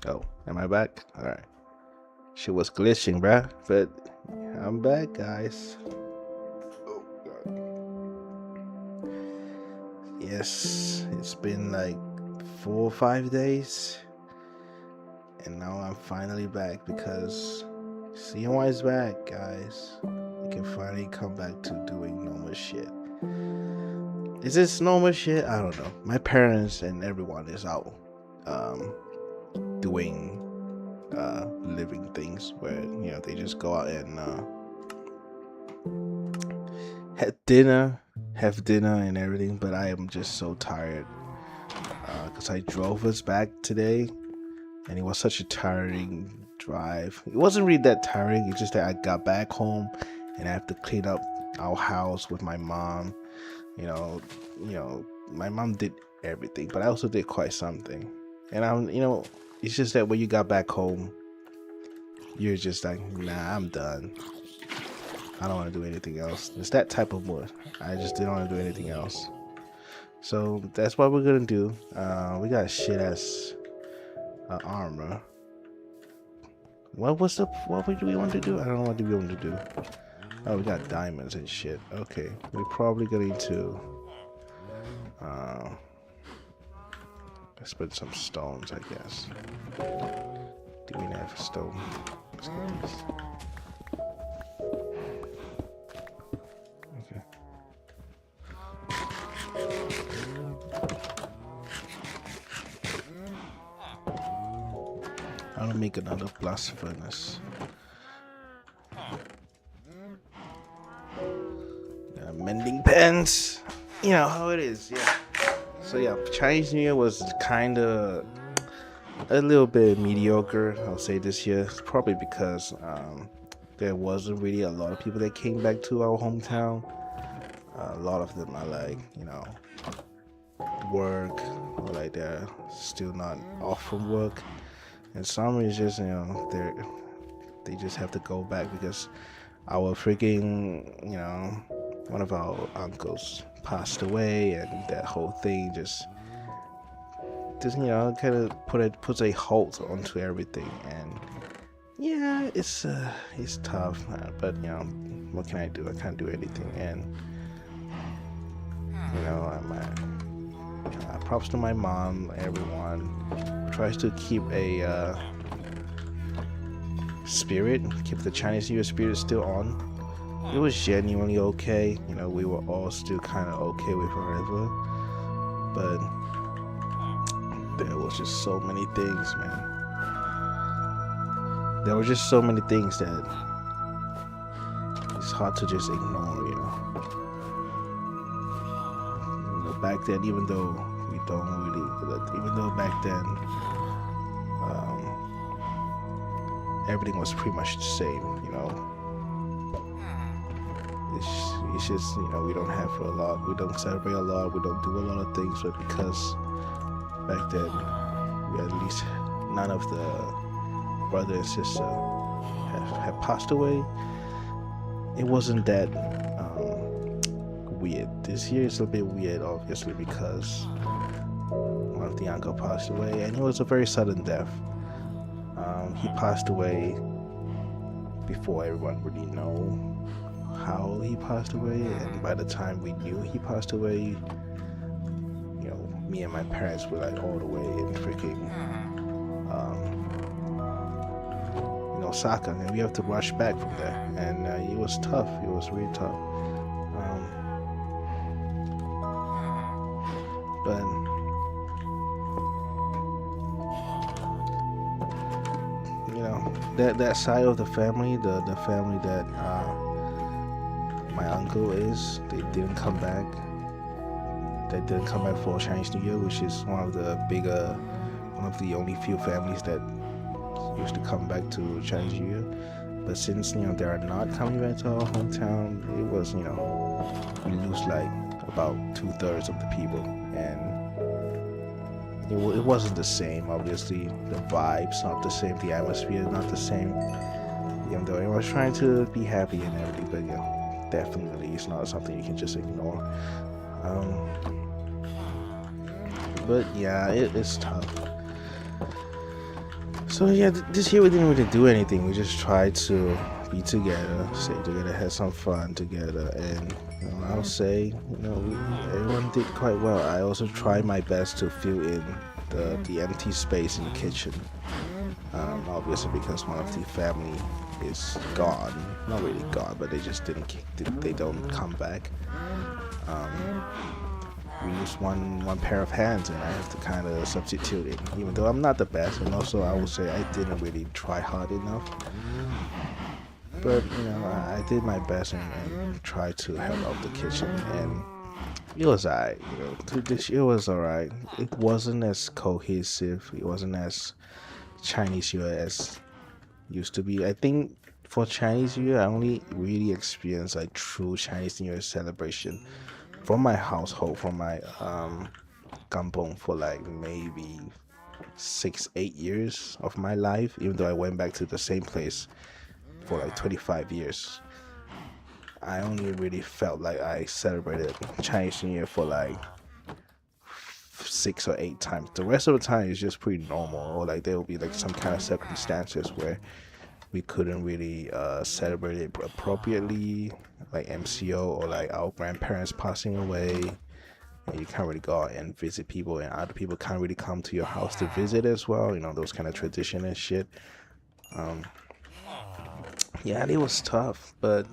Oh, am I back? Alright. Shit was glitching, bruh. But I'm back, guys. Oh, God. Yes, it's been like 4 or 5 days. And now I'm finally back because CNY is back, guys. We can finally come back to doing normal shit. Is this normal shit? I don't know. My parents and everyone is out um, doing living things where they just go out and have dinner and everything. But I am just so tired because I drove us back today, and it was such a tiring drive. It wasn't really that tiring. It's just that I got back home and I have to clean up our house with my mom. You know, my mom did everything, but I also did quite something. And it's just that when you got back home, you're just like, nah, I'm done. I don't want to do anything else. It's that type of mood. I just didn't want to do anything else. So that's what we're gonna do. We got shit ass armor. What do we want to do? I don't know what we want to do. Oh, we got diamonds and shit. Okay, we're probably going to let's put some stones, I guess. Do we have a stone? Let's get this. Okay. I'll make another blast furnace. Mending pens. You know how it is, yeah. So yeah, Chinese New Year was kind of a little bit mediocre, I'll say, this year. Probably because there wasn't really a lot of people that came back to our hometown. A lot of them are like, work, or like they're still not off from work, and some is just they just have to go back because our freaking one of our uncles passed away, and that whole thing just kind of puts a halt onto everything. And yeah, it's tough, but what can I do? I can't do anything. And props to my mom. Everyone tries to keep a keep the Chinese New Year spirit still on. It was genuinely okay. We were all still kind of okay with whatever, but there was just so many things, man. There were just so many things that it's hard to just ignore, back then, even though back then, everything was pretty much the same, It's just, we don't have a lot, we don't celebrate a lot, we don't do a lot of things, but because back then, at least none of the brother and sister have passed away, it wasn't that weird. This year is a bit weird, obviously, because one of the uncle passed away, and it was a very sudden death. He passed away before everyone really know how he passed away, and by the time we knew he passed away, me and my parents were like all the way in freaking Osaka, and we have to rush back from there, and it was tough. It was really tough. But that side of the family, the family that my uncle is, they didn't come back. They didn't come back for Chinese New Year, which is one of the only few families that used to come back to Chinese New Year. But since they are not coming back to our hometown, it was we lose like about 2/3 of the people, and it wasn't the same. Obviously, the vibes not the same, the atmosphere not the same. Even though everyone's trying to be happy and everything, but definitely it's not something you can just ignore. But yeah, it's tough. So yeah, this year we didn't really do anything. We just tried to be together, stay together, have some fun together, and I'll say, everyone did quite well. I also tried my best to fill in the empty space in the kitchen. Obviously, because one of the family is gone, not really gone, but they just they don't come back. Um, we use one pair of hands, and I have to kind of substitute it. Even though I'm not the best, and also I would say I didn't really try hard enough. But I did my best and tried to help out the kitchen, and it was alright. It was alright. It wasn't as cohesive. It wasn't as Chinese New Year as used to be. I think for Chinese New Year, I only really experienced like true Chinese New Year celebration from my household, from my kampong for like maybe 6, 8 years of my life. Even though I went back to the same place for like 25 years, I only really felt like I celebrated Chinese New Year for like 6 or 8 times. The rest of the time is just pretty normal, or like there will be like some kind of circumstances where we couldn't really celebrate it appropriately, like MCO or like our grandparents passing away. And you can't really go out and visit people, and other people can't really come to your house to visit as well. Those kind of tradition and shit. Um, yeah, it was tough, but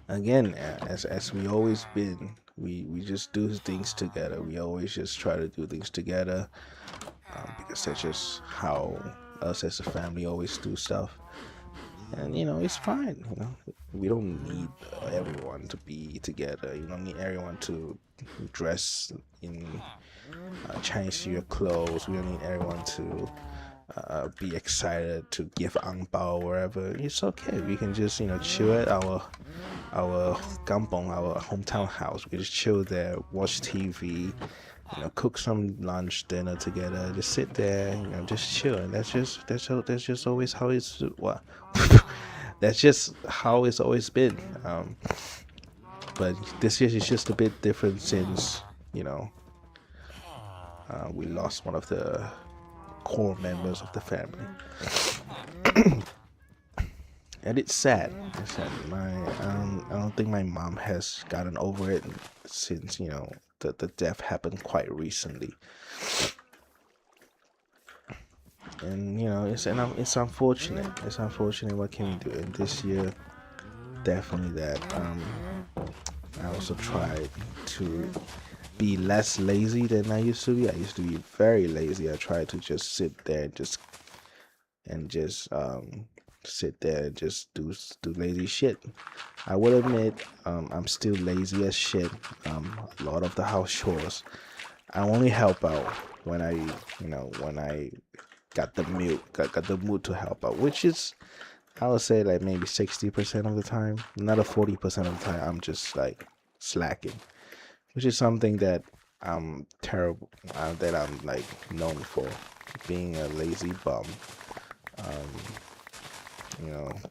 again, as we always been, we just do things together. We always just try to do things together, because that's just how us as a family always do stuff. And it's fine. We don't need everyone to be together. You don't need everyone to dress in Chinese New Year clothes. We don't need everyone to be excited to give ang bao wherever. It's okay. We can just chill at our kampong, our hometown house. We can just chill there, watch TV, cook some lunch, dinner together, just sit there, just chill. And that's just always how it's what. That's just how it's always been. But this year is just a bit different since we lost one of the core members of the family. And it's sad. It's sad. I don't think my mom has gotten over it since the death happened quite recently. And it's unfortunate. It's unfortunate. What can we do? And this year, definitely that. I also tried to be less lazy than I used to be. I used to be very lazy. I tried to just sit there and just sit there and just do lazy shit. I will admit, I'm still lazy as shit. A lot of the house chores, I only help out when I got the mood to help out, which is, I would say, like maybe 60% of the time. Another 40% of the time, I'm just like slacking, which is something that I'm terrible, that I'm like known for, being a lazy bum. Um,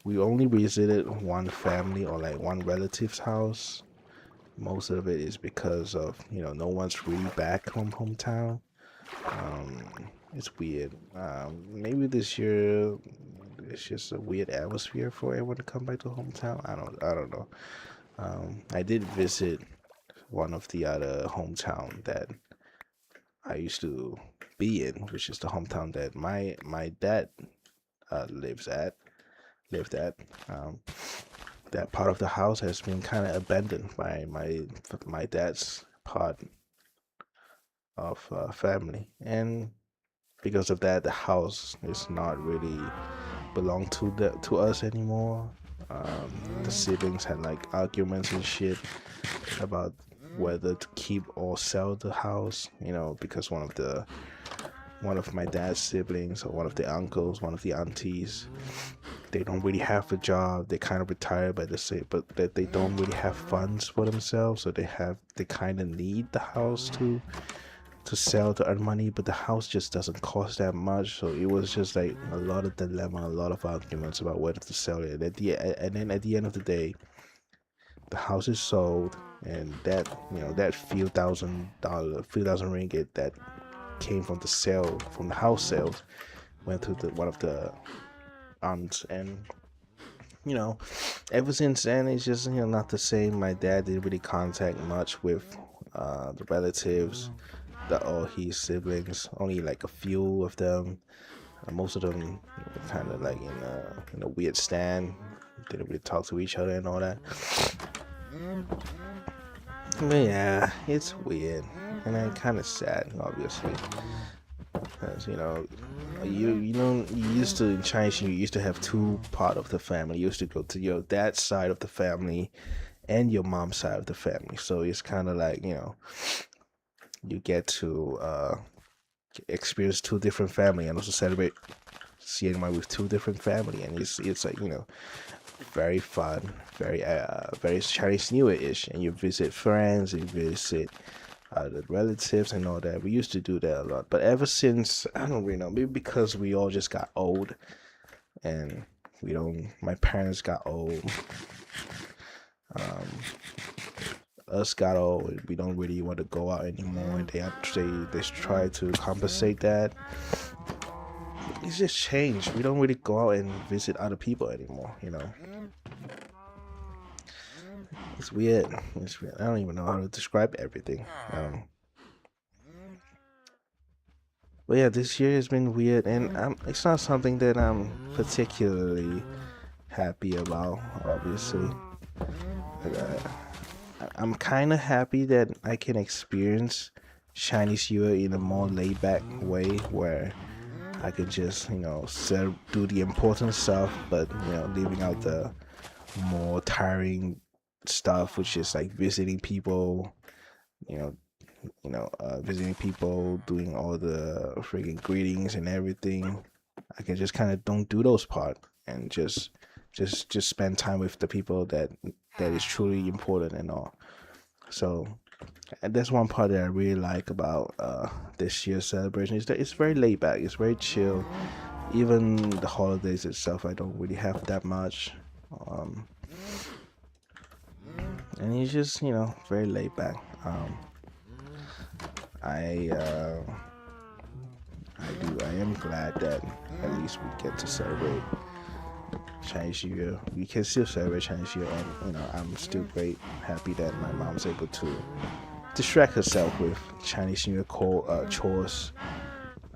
we only visited one family or like one relative's house. Most of it is because of no one's really back hometown. It's weird. Maybe this year it's just a weird atmosphere for everyone to come back to hometown. I don't know. I did visit one of the other hometown that I used to be in, which is the hometown that my dad lived at. Um, that part of the house has been kind of abandoned by my dad's part of family, and because of that, the house is not really belong to us anymore. The siblings had like arguments and shit about whether to keep or sell the house. Because one of my dad's siblings, or one of the uncles, one of the aunties, they don't really have a job. They kind of retired, but that they don't really have funds for themselves, so they kind of need the house to sell to earn money, but the house just doesn't cost that much. So it was just like a lot of dilemma, a lot of arguments about whether to sell it. And then at the end of the day, the house is sold, and that few thousand ringgit that came from the house sales went to one of the aunts, and you know, ever since then it's just not the same. My dad didn't really contact much with the relatives, the all his siblings. Only like a few of them. Most of them kind of like in a weird stand. Didn't really talk to each other and all that. But yeah, it's weird, and I'm kind of sad, obviously, because you used to in Chinese, you used to have two part of the family. You used to go to your dad's side of the family and your mom's side of the family. So it's kind of like you get to experience two different family and also celebrate CNY with two different family, and it's like very fun, very Chinese New Year-ish, and you visit friends, you visit the relatives and all that. We used to do that a lot, but ever since, I don't really know, maybe because we all just got old, and my parents got old, us got old, and we don't really want to go out anymore, and they try to compensate that. It's just changed. We don't really go out and visit other people anymore, It's weird. It's weird. I don't even know how to describe everything. But yeah, this year has been weird, and it's not something that I'm particularly happy about, obviously. But, I'm kind of happy that I can experience Chinese New Year in a more laid back way where I could just, do the important stuff, but, leaving out the more tiring stuff, which is like visiting people, visiting people, doing all the freaking greetings and everything. I can just kind of don't do those part and just spend time with the people that is truly important and all. So and that's one part that I really like about this year's celebration is that it's very laid back, it's very chill. Even the holidays itself, I don't really have that much. And it's just very laid back. I am glad that at least we get to celebrate Chinese New Year. We can still celebrate Chinese New Year, and I'm still happy that my mom's able to distract herself with Chinese New Year chores,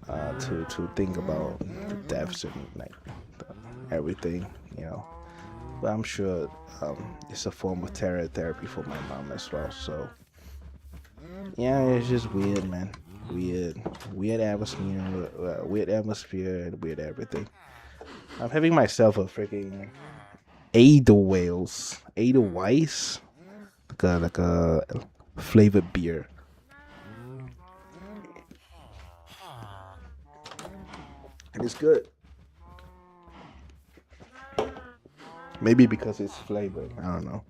to think about the deaths and like everything, But I'm sure it's a form of therapy for my mom as well. So yeah, it's just weird, man. Weird atmosphere, and weird everything. I'm having myself a freaking Edelweiss, like a flavored beer. And it's good. Maybe because it's flavored. I don't know.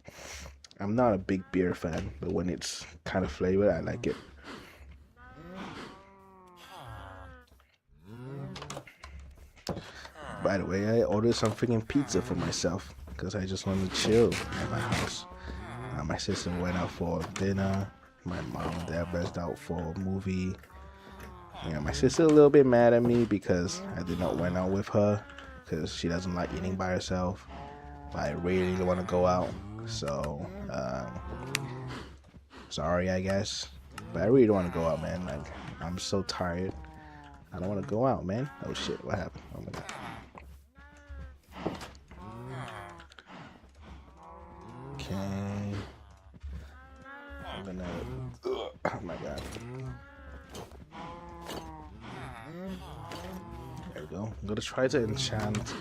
I'm not a big beer fan, but when it's kind of flavored, I like it. By the way, I ordered some freaking pizza for myself because I just wanted to chill at my house. My sister went out for dinner. My mom and dad went out for a movie. My sister a little bit mad at me because I did not went out with her because she doesn't like eating by herself. But I really want to go out, so sorry, I guess. But I really don't want to go out, man. Like I'm so tired. I don't want to go out, man. Oh shit, what happened? Oh my god. Okay. I'm gonna. Oh my god. There we go. I'm gonna try to enchant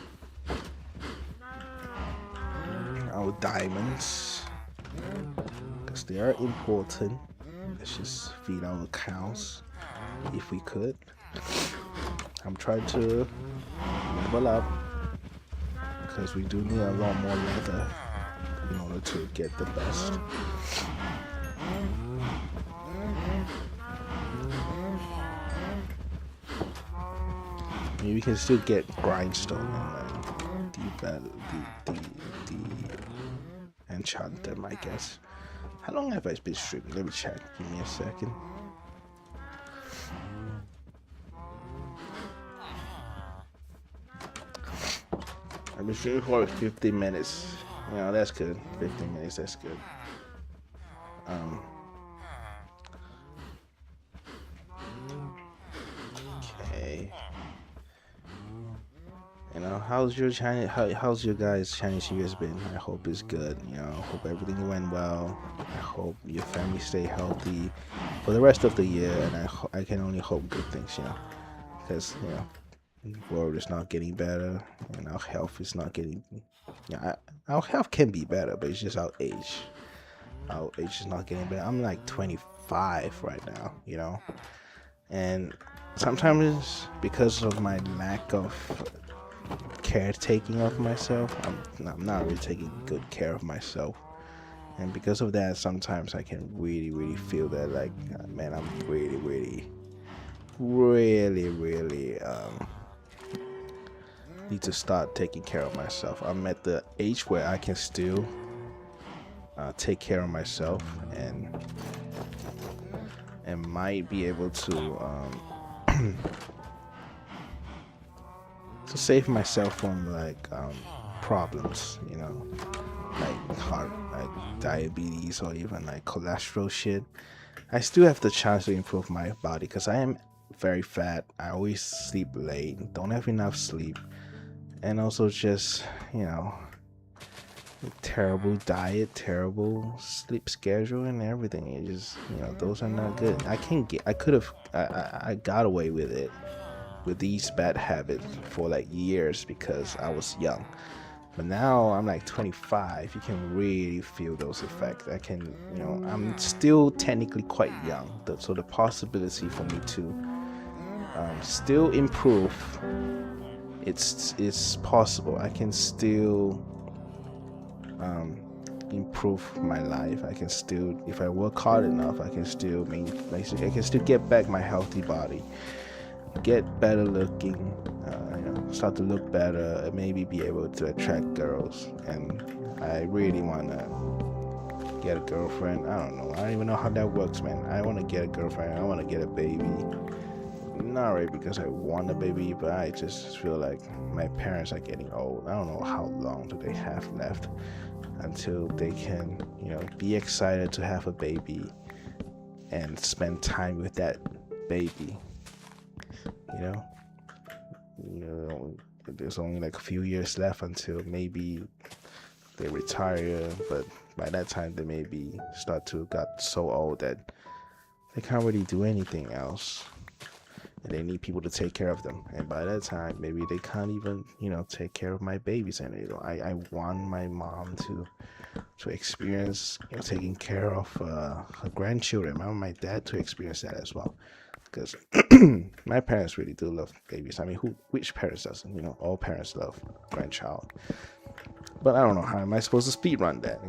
our diamonds because they are important. Let's just feed our cows if we could. I'm trying to level up because we do need a lot more leather in order to get the best. I mean, we can still get grindstone and the enchant them, I guess. How long have I been streaming? Let me check. Give me a second. I've been streaming for 50 minutes. You know, that's good. 15 minutes, that's good. Um, okay. You know, how's your Chinese? How's your guys' Chinese New Year's been? I hope it's good. You know, hope everything went well. I hope your family stay healthy for the rest of the year, and I can only hope good things. You know, because the world is not getting better, and our health is not getting. Yeah, our health can be better, but it's just our age. Our age is not getting better. I'm like 25 right now. You know, and sometimes because of my lack of caretaking of myself, I'm not really taking good care of myself, and because of that sometimes I can really feel that, like, man, I'm really need to start taking care of myself. I'm at the age where I can still take care of myself, and might be able to save myself from like problems, like heart, like diabetes, or even like cholesterol shit. I still have the chance to improve my body because I am very fat. I always sleep late, don't have enough sleep, and also just, you know, terrible diet, terrible sleep schedule, and everything. It just, those are not good. I could have, I got away with it, with these bad habits for like years because I was young. But now I'm like 25. You can really feel those effects. I'm still technically quite young, so the possibility for me to still improve, it's possible. I can still improve my life. I can still, if I work hard enough, I can still get back my healthy body, get better looking, start to look better, maybe be able to attract girls. And I really want to get a girlfriend. I don't know. I don't even know how that works, man. I want to get a girlfriend. I want to get a baby. Not really because I want a baby, but I just feel like my parents are getting old. I don't know how long do they have left until they can, be excited to have a baby and spend time with that baby. You know, there's only like a few years left until maybe they retire, but by that time they maybe start to got so old that they can't really do anything else, and they need people to take care of them. And by that time maybe they can't even, take care of my babies. And I want my mom to experience, taking care of her grandchildren. I want my dad to experience that as well, because my parents really do love babies. I mean, which parents doesn't? All parents love grandchild. But I don't know, how am I supposed to speed run that?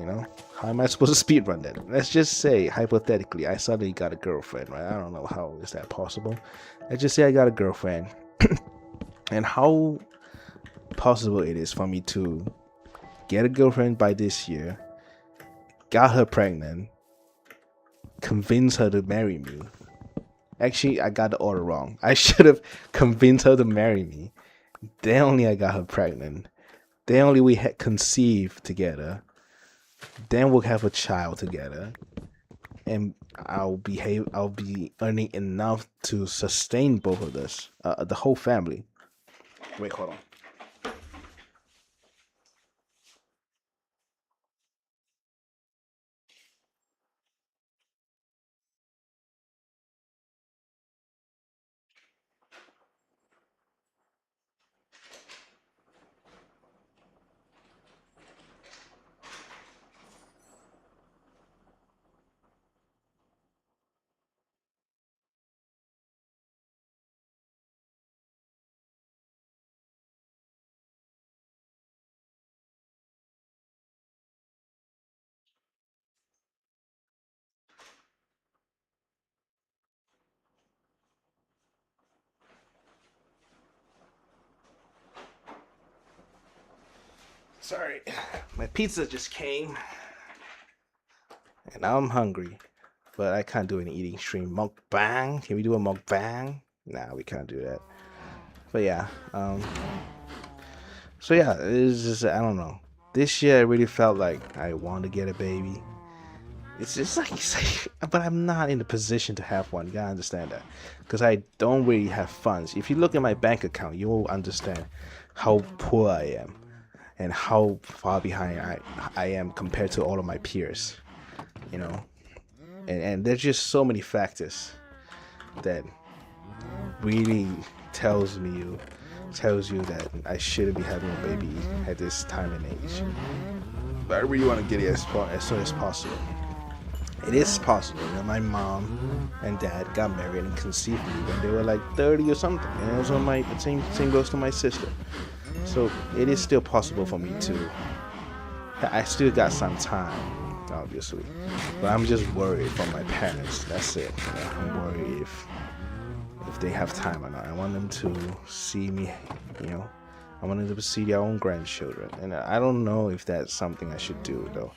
How am I supposed to speed run that? Let's just say hypothetically I suddenly got a girlfriend, right? I don't know how is that possible. Let's just say I got a girlfriend, and how possible it is for me to get a girlfriend by this year, got her pregnant, convince her to marry me. Actually, I got the order wrong. I should have convinced her to marry me. Then only I got her pregnant. Then only we had conceived together. Then we'll have a child together. And I'll be earning enough to sustain both of us, the whole family. Wait, hold on. Sorry, my pizza just came, and now I'm hungry, but I can't do any eating stream. Mukbang? Can we do a mukbang? Nah, we can't do that. But yeah, So yeah, it's just I don't know. This year I really felt like I want to get a baby. It's just like, but I'm not in the position to have one. You gotta understand that, because I don't really have funds. If you look at my bank account, you will understand how poor I am and how far behind I am compared to all of my peers. You know, and there's just so many factors that really tells you that I shouldn't be having a baby at this time and age. But I really want to get it as soon as possible. It is possible. You know, my mom and dad got married and conceived me when they were like 30 or something. And it was on my same goes to my sister. So it is still possible for me to. I still got some time, obviously, but I'm just worried for my parents. That's it. You know, I'm worried if they have time or not. I want them to see me. You know, I want them to see their own grandchildren, and I don't know if that's something I should do though.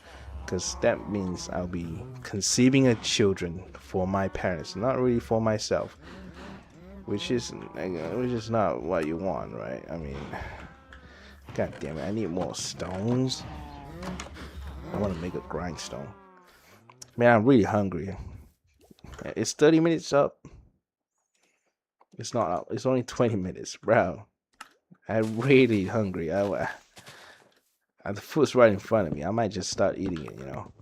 Because that means I'll be conceiving a children for my parents, not really for myself, which is not what you want, right? I mean, god damn it, I need more stones. I want to make a grindstone. Man, I'm really hungry. It's 30 minutes up. It's not up. It's only 20 minutes, bro. I'm really hungry. The food's right in front of me. I might just start eating it, you know.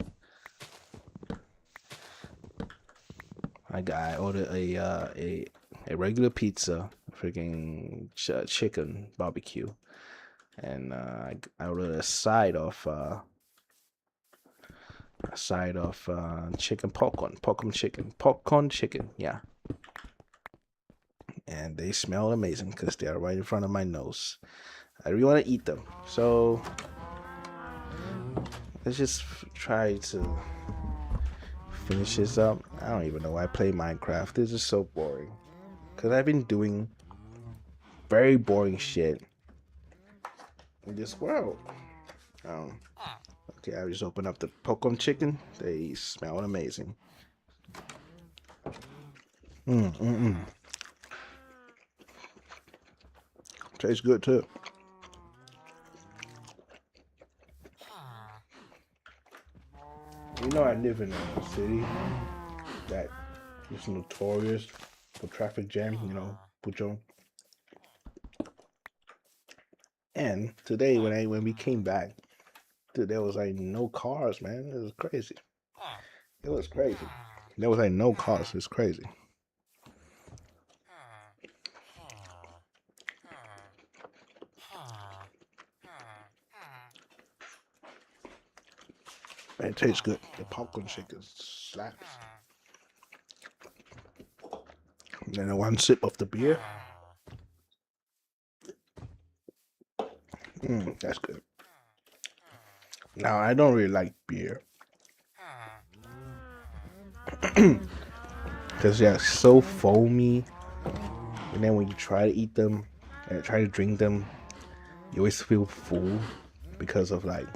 I ordered a regular pizza, freaking chicken barbecue, and I ordered a side of chicken popcorn chicken, yeah. And they smell amazing because they are right in front of my nose. I really want to eat them, so let's just try to finish this up. I don't even know why I play Minecraft. This is so boring. Because I've been doing very boring shit in this world. Okay, I just opened up the popcorn chicken. They smell amazing. Tastes good too. You know, I live in a city that is notorious for traffic jam, you know, Puchong. And today when we came back, dude, there was like no cars, man. It was crazy. It was crazy. There was like no cars. It's crazy. Man, it tastes good. The popcorn chicken slaps. And then one sip of the beer. That's good. Now, I don't really like beer. Because they're so foamy. And then when you try to eat them and try to drink them, you always feel full because of like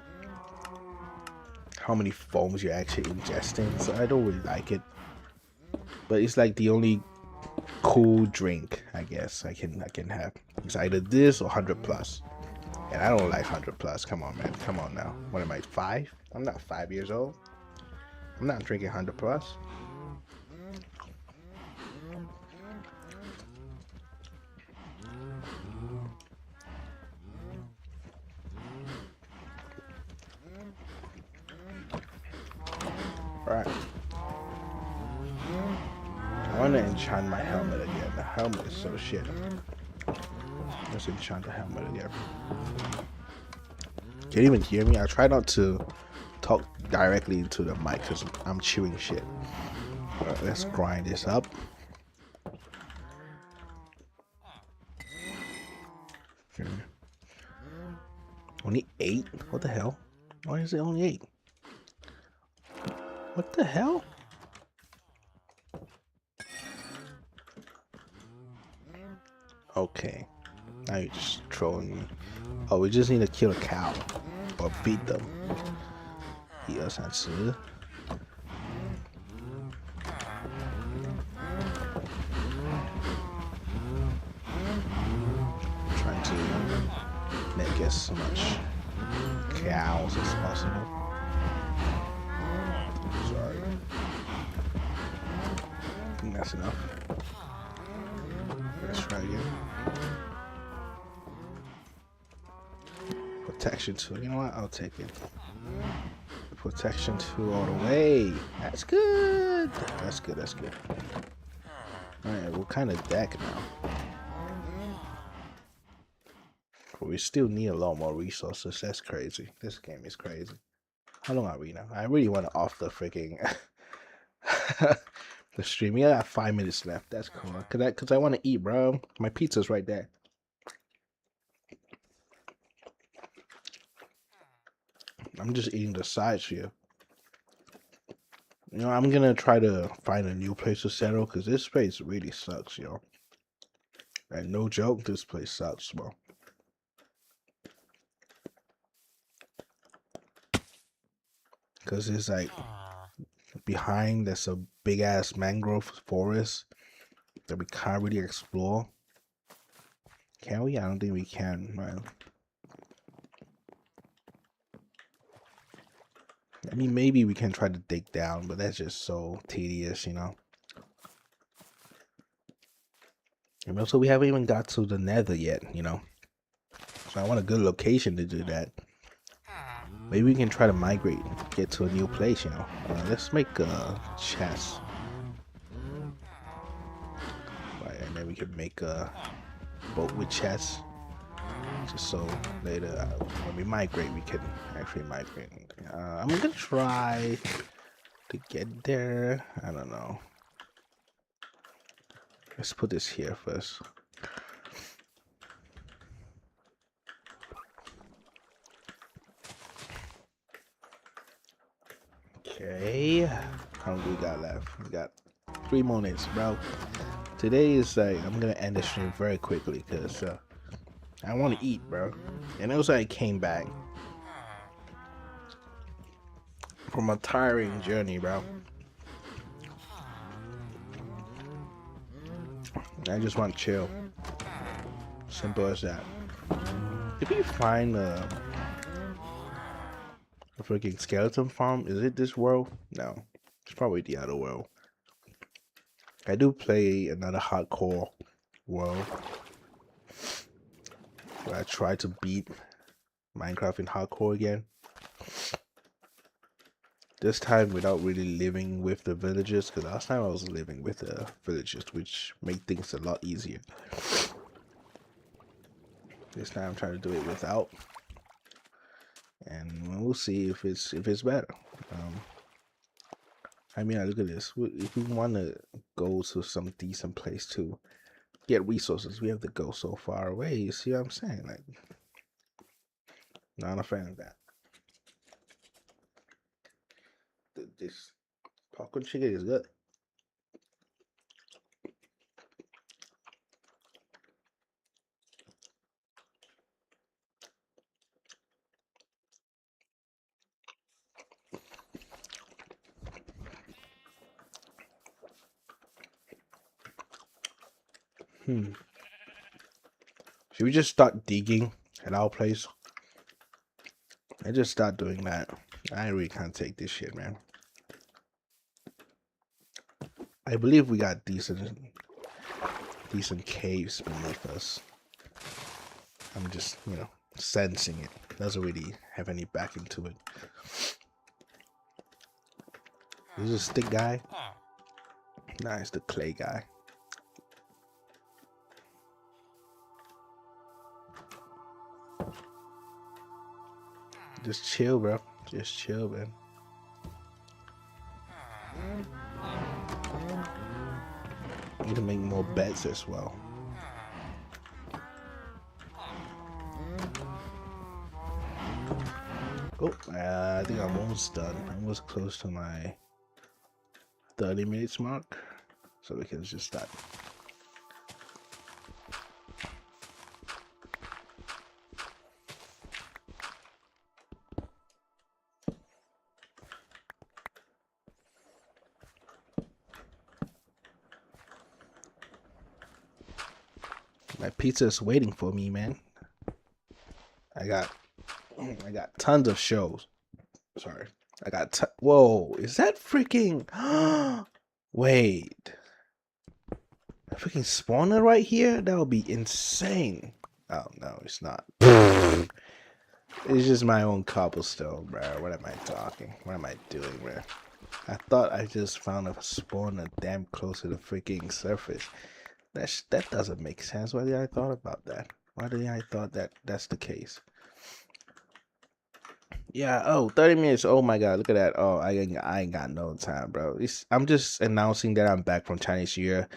how many foams you're actually ingesting. So I don't really like it. But it's like the only cool drink I guess I can have. It's either this or 100 plus. And I don't like 100 plus. Come on, man. Come on now. What am I, 5? I'm not 5 years old. I'm not drinking 100 plus. Alright. I want to enchant my helmet again. The helmet is so shit. Let's enchant the helmet again. Can you even hear me? I try not to talk directly into the mic because I'm chewing shit. Alright, let's grind this up. Okay. Only 8? What the hell? Why is it only 8? What the hell? Okay. Now you're just trolling me. Oh, we just need to kill a cow. Or beat them. 1、2、3、4。Trying to make as much cows as possible. Sorry. I think that's enough. Let's try again. Protection 2. You know what? I'll take it. Protection 2 all the way. That's good. That's good. That's good. Alright, what kind of deck now? But we still need a lot more resources. That's crazy. This game is crazy. How long are we now? I really want to off the freaking the stream. We got 5 minutes left. That's cool. Cause I want to eat, bro. My pizza's right there. I'm just eating the sides here. You know, I'm gonna try to find a new place to settle because this place really sucks, yo. And no joke, this place sucks, bro. Because it's like behind there's a big ass mangrove forest that we can't really explore. Can we? I don't think we can, man. I mean, maybe we can try to dig down, but that's just so tedious, you know. And also, we haven't even got to the nether yet, you know. So I want a good location to do that. Maybe we can try to migrate, get to a new place, you know. Let's make a chest. Right, and then we can make a boat with chests. Just so later, when we migrate, we can actually migrate. I'm gonna try to get there. I don't know. Let's put this here first. Okay, how long do we got left? We got 3 more minutes, bro. Today is like, I'm gonna end the stream very quickly because I want to eat, bro. And also I came back from a tiring journey, bro. I just want to chill. Simple as that. Did we find a freaking skeleton farm? Is it this world? No, it's probably the other world. I do play another hardcore world where I try to beat Minecraft in hardcore again. This time without really living with the villagers, because last time I was living with the villagers, which made things a lot easier. This time I'm trying to do it without, and we'll see if it's better. I mean, look at this. If we want to go to some decent place to get resources, we have to go so far away. You see what I'm saying? Like, not a fan of that. This popcorn chicken is good. Should we just start digging at our place? I just start doing that. I really can't take this shit, man. I believe we got decent caves beneath us. I'm just, you know, sensing it. Doesn't really have any backing to it. Is this a stick guy? Nah, it's the clay guy. Just chill, bro. Just chill, man. Need to make more beds as well. Oh, I think I'm almost done. I'm almost close to my 30 minutes mark. So we can just start. My pizza is waiting for me, man. I got tons of shows. Sorry. Whoa, is that freaking wait. A freaking spawner right here? That would be insane. Oh no, it's not. It's just my own cobblestone, bro. What am I talking? What am I doing, bro? I thought I just found a spawner damn close to the freaking surface. That doesn't make sense. Why did I thought about that? Why did I thought that that's the case? Yeah, oh, 30 minutes. Oh my god, look at that. Oh, I ain't got no time, bro. I'm just announcing that I'm back from Chinese New Year.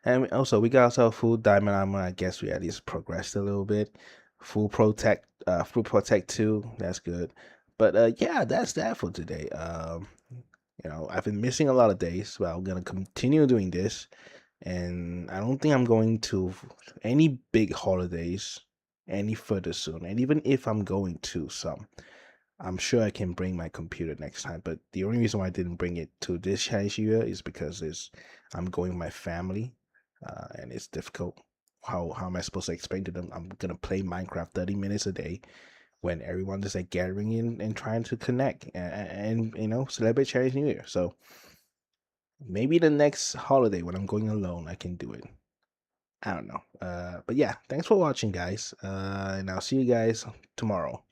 And also we got ourselves full diamond armor. I guess we at least progressed a little bit. Full protect 2, that's good. But yeah, that's that for today. I've been missing a lot of days, but I'm gonna continue doing this. And I don't think I'm going to any big holidays any further soon. And even if I'm going to some, I'm sure I can bring my computer next time. But the only reason why I didn't bring it to this Chinese New Year is because I'm going with my family, and it's difficult. How am I supposed to explain to them I'm gonna play Minecraft 30 minutes a day when everyone is like gathering in and trying to connect and celebrate Chinese New Year? So maybe the next holiday when I'm going alone, I can do it. I don't know. But yeah, thanks for watching, guys. And I'll see you guys tomorrow.